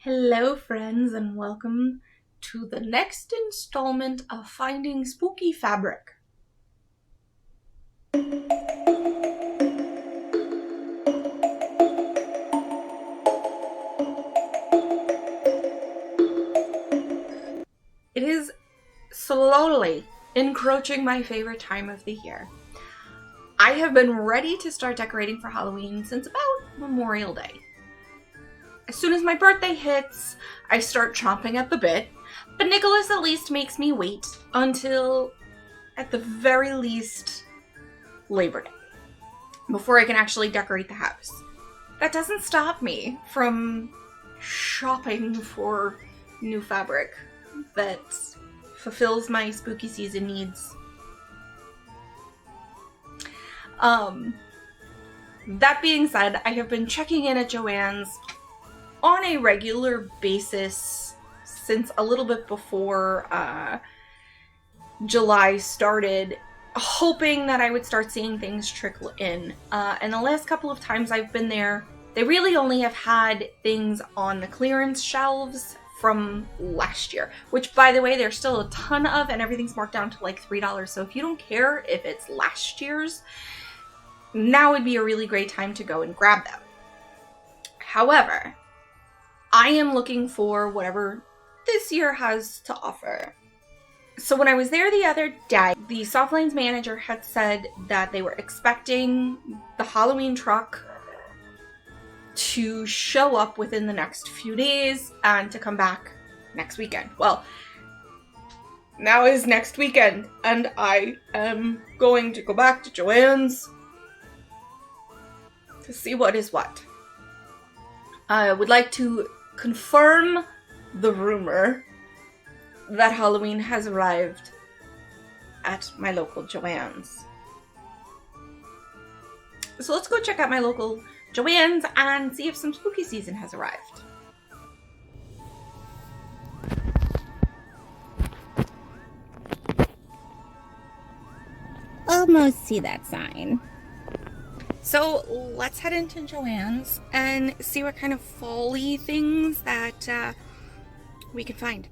Hello friends, and welcome to the next installment of Finding Spooky Fabric. It is slowly encroaching my favorite time of the year. I have been ready to start decorating for Halloween since about Memorial Day. As soon as my birthday hits, I start chomping at the bit, but Nicholas at least makes me wait until, at the very least, Labor Day, before I can actually decorate the house. That doesn't stop me from shopping for new fabric that fulfills my spooky season needs. That being said, I have been checking in at Joann's on a regular basis since a little bit before July started, hoping that I would start seeing things trickle in. And the last couple of times I've been there, they really only have had things on the clearance shelves from last year, which, by the way, there's still a ton of, and everything's marked down to like $3. So if you don't care if it's last year's, now would be a really great time to go and grab them. However, I am looking for whatever this year has to offer. So when I was there the other day, the Softlines manager had said that they were expecting the Halloween truck to show up within the next few days and to come back next weekend. Well, now is next weekend, and I am going to go back to Joann's to see what is what. I would like to confirm the rumor that Halloween has arrived at my local Joann's. So let's go check out my local Joann's and see if some spooky season has arrived. Almost see that sign. So let's head into Joann's and see what kind of fall-y things that we can find.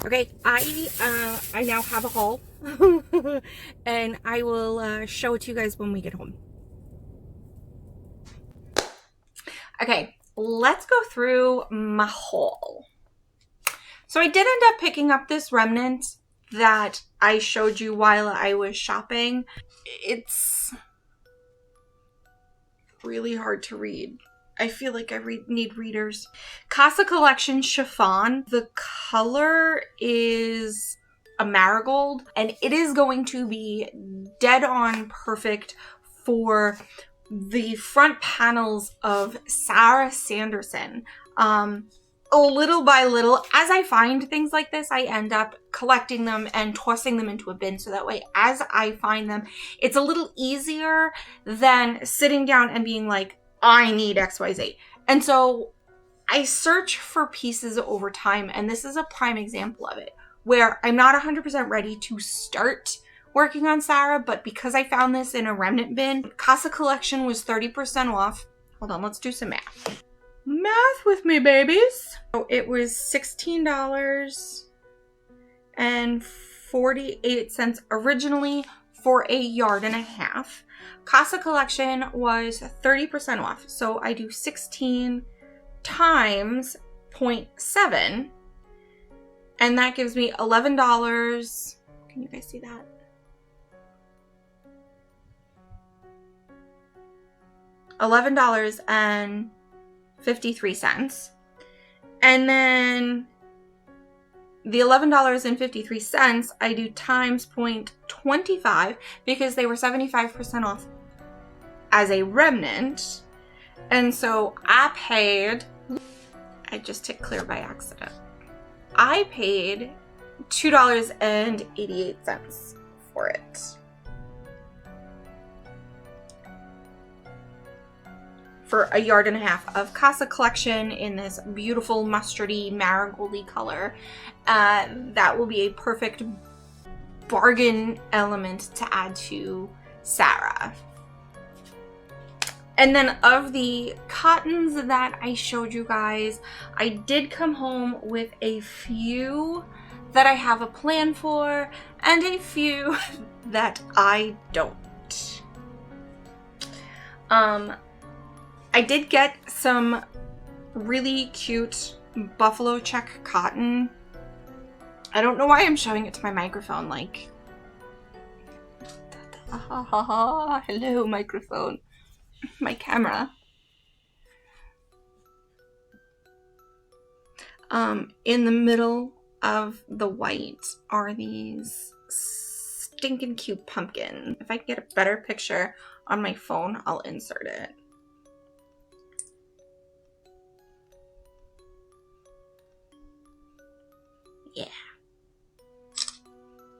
Okay, I now have a haul and I will show it to you guys when we get home. Okay, let's go through my haul. So I did end up picking up this remnant that I showed you while I was shopping. It's really hard to read. I feel like I need readers. Casa Collection Chiffon. The color is a marigold, and it is going to be dead on perfect for the front panels of Sarah Sanderson. Little by little, as I find things like this, I end up collecting them and tossing them into a bin, so that way as I find them, it's a little easier than sitting down and being like, I need XYZ. And so I search for pieces over time, and this is a prime example of it, where I'm not 100% ready to start working on Sarah, but because I found this in a remnant bin, Casa Collection was 30% off. Hold on, let's do some math. Math with me, babies. So it was $16.48 originally for a yard and a half. Casa Collection was 30% off. So I do 16 times 0.7, and that gives me $11. Can you guys see that? $11.53. And then the $11.53 I do times 0.25 because they were 75% off as a remnant. And so I just hit clear by accident. I paid $2.88 for it. For a yard and a half of Casa Collection in this beautiful mustardy marigoldy color. That will be a perfect bargain element to add to Sarah. And then of the cottons that I showed you guys, I did come home with a few that I have a plan for and a few that I don't. I did get some really cute buffalo check cotton. I don't know why I'm showing it to my microphone like, hello microphone, my camera. In the middle of the white are these stinking cute pumpkins. If I can get a better picture on my phone, I'll insert it. Yeah.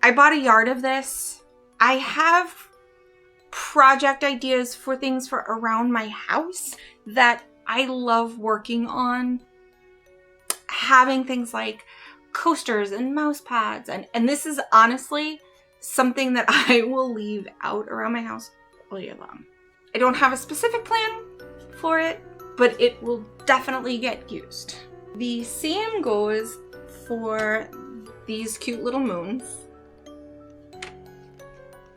I bought a yard of this. I have project ideas for things for around my house that I love working on. Having things like coasters and mouse pads. And this is honestly something that I will leave out around my house all year long. I don't have a specific plan for it, but it will definitely get used. The same goes for these cute little moons.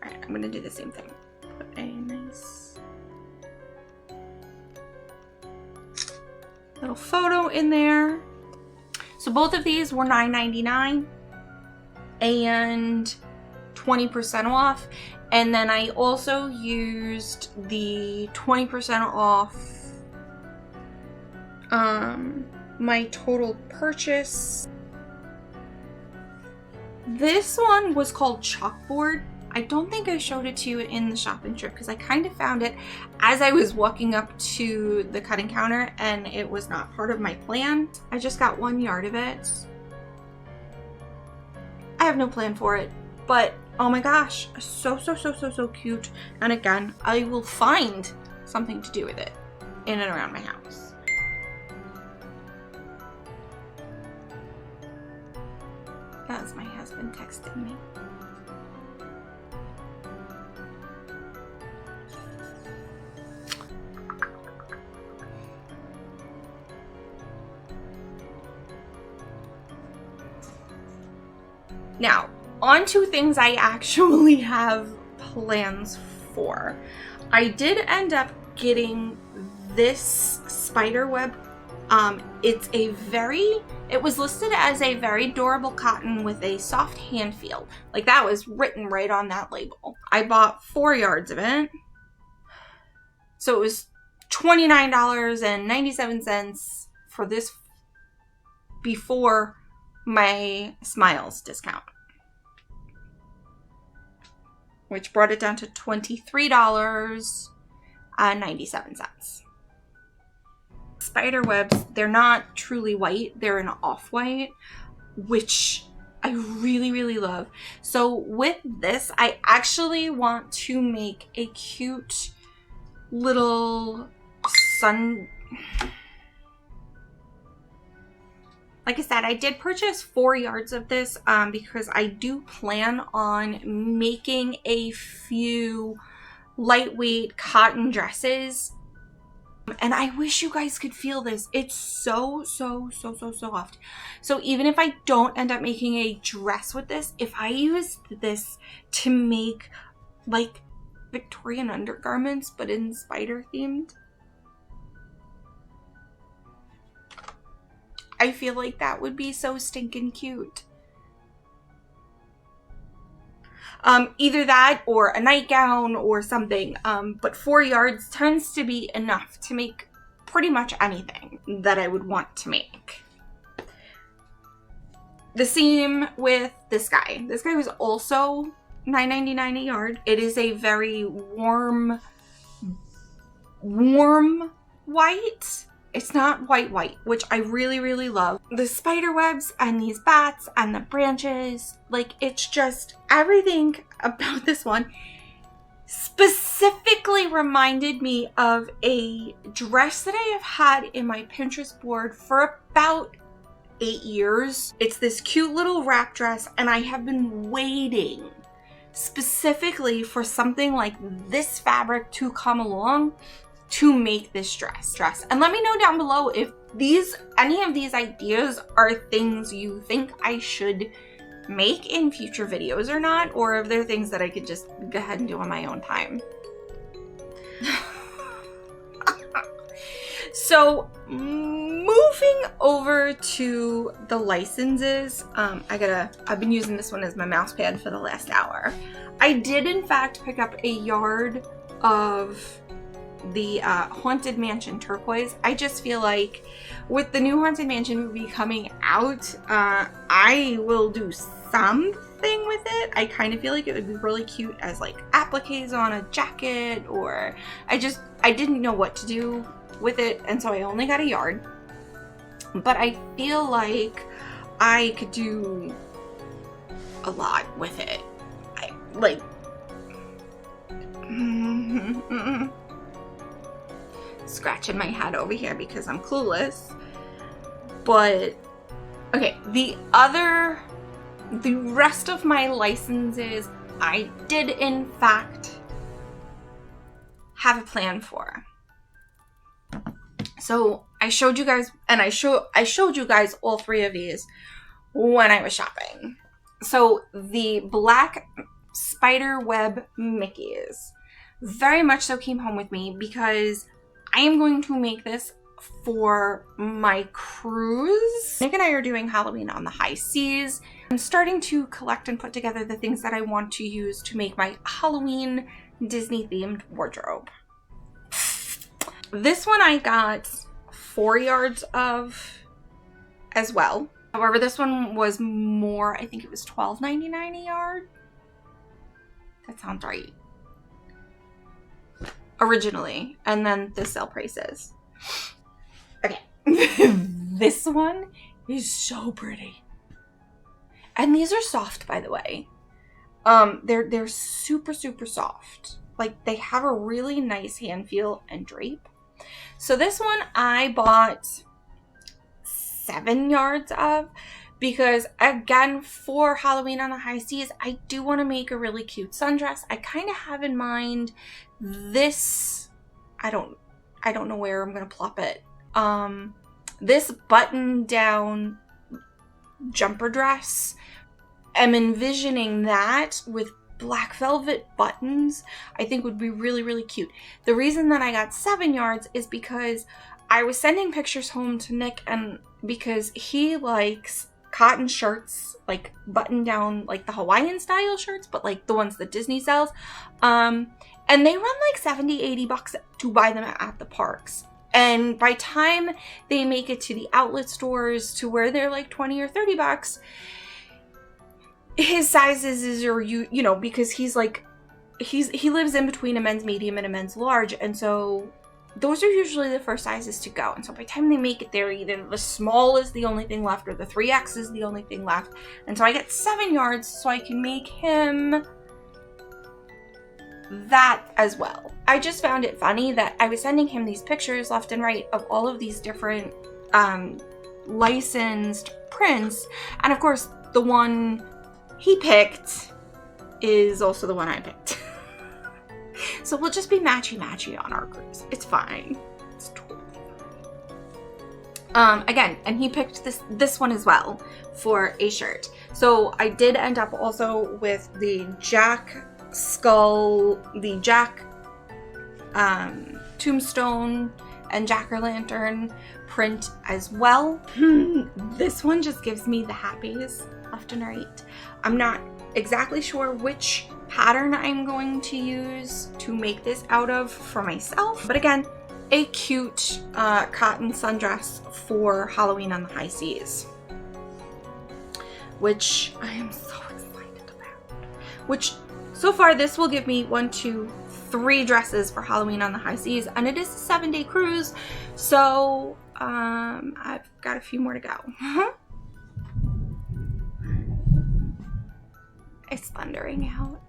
Alright, I'm gonna do the same thing. Put a nice little photo in there. So both of these were $9.99 and 20% off. And then I also used the 20% off my total purchase. This one was called Chalkboard. I don't think I showed it to you in the shopping trip because I kind of found it as I was walking up to the cutting counter and it was not part of my plan. I just got 1 yard of it. I have no plan for it, but oh my gosh, so cute. And again, I will find something to do with it in and around my house. That was my husband texting me. Now, on to things I actually have plans for. I did end up getting this spider web. It was listed as a very durable cotton with a soft hand feel. Like, that was written right on that label. I bought 4 yards of it. So it was $29.97 for this before my Smiles discount, which brought it down to $23.97. Spider webs, they're not truly white, they're an off-white, which I really, really love. So with this, I actually want to make a cute little like I said, I did purchase 4 yards of this because I do plan on making a few lightweight cotton dresses. And I wish you guys could feel this. It's so soft. So even if I don't end up making a dress with this, if I use this to make like Victorian undergarments but in spider themed, I feel like that would be so stinking cute. Either that or a nightgown or something. But 4 yards tends to be enough to make pretty much anything that I would want to make. The same with this guy. This guy was also $9.99 a yard. It is a very warm white. It's not white, which I really, really love. The spider webs and these bats and the branches, like, it's just everything about this one specifically reminded me of a dress that I have had in my Pinterest board for about 8 years. It's this cute little wrap dress, and I have been waiting specifically for something like this fabric to come along to make this dress. And let me know down below if any of these ideas are things you think I should make in future videos or not, or if they're things that I could just go ahead and do on my own time. So moving over to the licenses, I've been using this one as my mouse pad for the last hour. I did in fact pick up a yard of the Haunted Mansion turquoise. I just feel like with the new Haunted Mansion movie coming out, I will do something with it. I kind of feel like it would be really cute as like appliques on a jacket, or I didn't know what to do with it, and so I only got a yard. But I feel like I could do a lot with it. Scratching my head over here because I'm clueless. But okay, the rest of my licenses I did in fact have a plan for. So I showed you guys, and I showed you guys all 3 of these when I was shopping. So the black spider web Mickeys very much so came home with me because I am going to make this for my cruise. Nick and I are doing Halloween on the high seas. I'm starting to collect and put together the things that I want to use to make my Halloween Disney themed wardrobe. This one I got 4 yards of as well. However, this one was more, I think it was $12.99 a yard. That sounds right. Originally, and then the sale prices. Okay. This one is so pretty. And these are soft, by the way. They're super soft. Like, they have a really nice hand feel and drape. So this one I bought 7 yards of because, again, for Halloween on the high seas, I do want to make a really cute sundress. I kind of have in mind this, I don't know where I'm going to plop it. This button down jumper dress am envisioning that with black velvet buttons, I think would be really, really cute. The reason that I got 7 yards is because I was sending pictures home to Nick, and because he likes cotton shirts, like button down, like the Hawaiian style shirts, but like the ones that Disney sells. And they run like $70-80 to buy them at the parks. And by time they make it to the outlet stores to where they're like 20 or 30 bucks, his sizes is, or you know, because he's like, he lives in between a men's medium and a men's large. And so those are usually the first sizes to go. And so by the time they make it there, either the small is the only thing left or the 3X is the only thing left. And so I get 7 yards so I can make him that as well. I just found it funny that I was sending him these pictures left and right of all of these different licensed prints. And of course, the one he picked is also the one I picked. So we'll just be matchy-matchy on our cruise. It's fine. It's totally fine. Again, and he picked this one as well for a shirt. So I did end up also with the Jack Skull, the Jack Tombstone and Jack-o'-lantern print as well. This one just gives me the happies left and right. I'm not exactly sure which pattern I'm going to use to make this out of for myself, but again, a cute cotton sundress for Halloween on the high seas, which I am so excited about. Which so far this will give me 1, 2, 3 dresses for Halloween on the high seas, and it is a 7-day cruise, so I've got a few more to go. It's thundering out.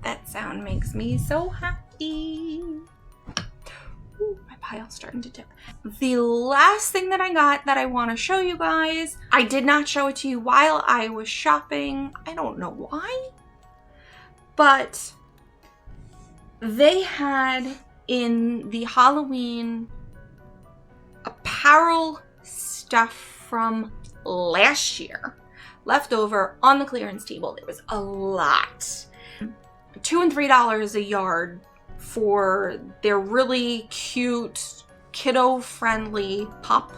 That sound makes me so happy. Ooh, my pile's starting to dip. The last thing that I got that I want to show you guys, I did not show it to you while I was shopping. I don't know why, but they had in the Halloween apparel stuff from last year left over on the clearance table. There was a lot. $2 and $3 a yard for their really cute, kiddo-friendly pop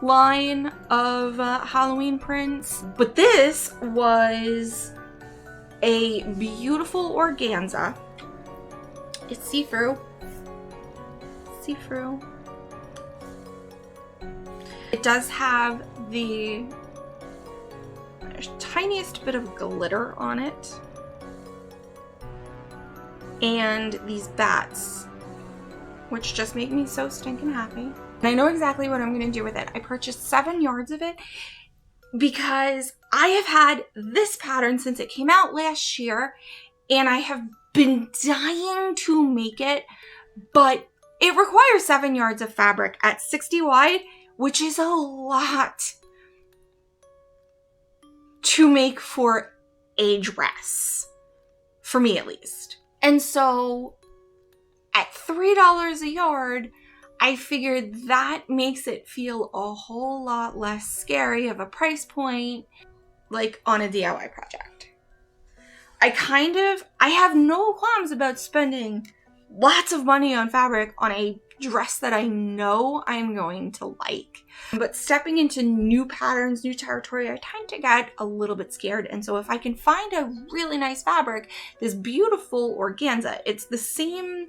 line of Halloween prints. But this was a beautiful organza. It's see-through. See-through. It does have the tiniest bit of glitter on it. And these bats, which just make me so stinking happy. And I know exactly what I'm going to do with it. I purchased 7 yards of it because I have had this pattern since it came out last year, and I have been dying to make it, but it requires 7 yards of fabric at 60 wide, which is a lot to make for a dress, for me at least. And so at $3 a yard, I figured that makes it feel a whole lot less scary of a price point, like on a DIY project. I have no qualms about spending lots of money on fabric on a dress that I know I'm going to like. But stepping into new patterns, new territory, I tend to get a little bit scared. And so if I can find a really nice fabric, this beautiful organza, it's the same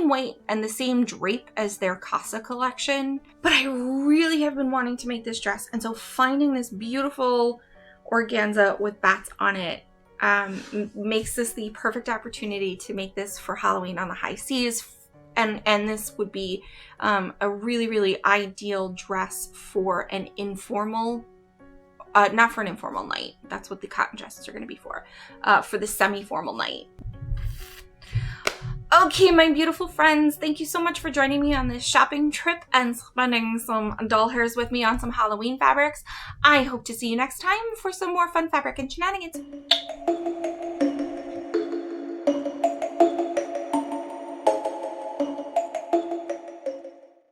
weight and the same drape as their Casa collection, but I really have been wanting to make this dress. And so finding this beautiful organza with bats on it makes this the perfect opportunity to make this for Halloween on the high seas. And this would be a really, really ideal dress for an informal, not for an informal night. That's what the cotton dresses are going to be for the semi-formal night. Okay, my beautiful friends, thank you so much for joining me on this shopping trip and spending some doll hairs with me on some Halloween fabrics. I hope to see you next time for some more fun fabric and shenanigans.